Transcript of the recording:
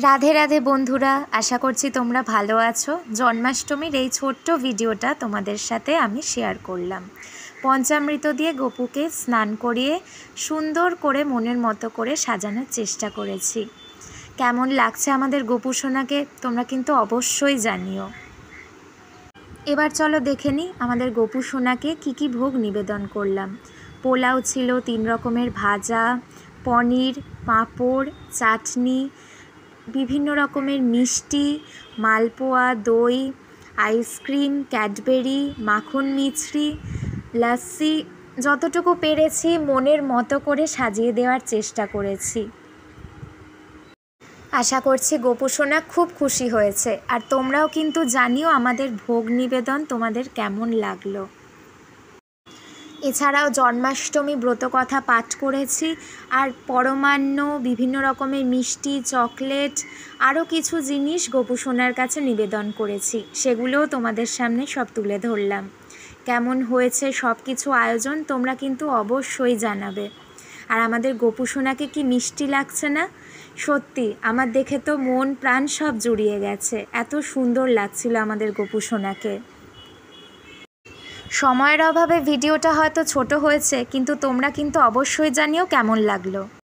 রাধে রাধে বন্ধুরা, আশা করছি তোমরা ভালো আছো। জন্মাষ্টমীর এই ছোট্ট ভিডিওটা তোমাদের সাথে আমি শেয়ার করলাম। পঞ্চামৃত দিয়ে গপুকে স্নান করিয়ে সুন্দর করে মনের মতো করে সাজানোর চেষ্টা করেছি। কেমন লাগছে আমাদের গপু সোনাকে তোমরা কিন্তু অবশ্যই জানিও। এবার চলো দেখে নিই আমাদের গপু সোনাকে কী ভোগ নিবেদন করলাম। পোলাও ছিল, 3 রকমের ভাজা, পনির, পাঁপড়, চাটনি, বিভিন্ন রকমের মিষ্টি, মালপোয়া, দই, আইসক্রিম, ক্যাডবেরি, মাখন মিছরি, লাস্সি, যতটুকু পেরেছি মনের মতো করে সাজিয়ে দেওয়ার চেষ্টা করেছি। আশা করছি গপু সোনা খুব খুশি হয়েছে। আর তোমরাও কিন্তু জানিও আমাদের ভোগ নিবেদন তোমাদের কেমন লাগলো। এছাড়াও জন্মাষ্টমী ব্রতকথা পাঠ করেছি, আর পরমান্ন, বিভিন্ন রকমের মিষ্টি, চকলেট, আরও কিছু জিনিস গপু সোনার কাছে নিবেদন করেছি। সেগুলোও তোমাদের সামনে সব তুলে ধরলাম। কেমন হয়েছে সব কিছু আয়োজন তোমরা কিন্তু অবশ্যই জানাবে। আর আমাদের গপু সোনাকে কি মিষ্টি লাগছে না? সত্যি আমার দেখে তো মন প্রাণ সব জুড়িয়ে গেছে। এত সুন্দর লাগছিল আমাদের গপু সোনাকে। সময়ের অভাবে ভিডিওটা হয়তো ছোট হয়েছে, কিন্তু তোমরা কিন্তু অবশ্যই জানিও কেমন লাগলো।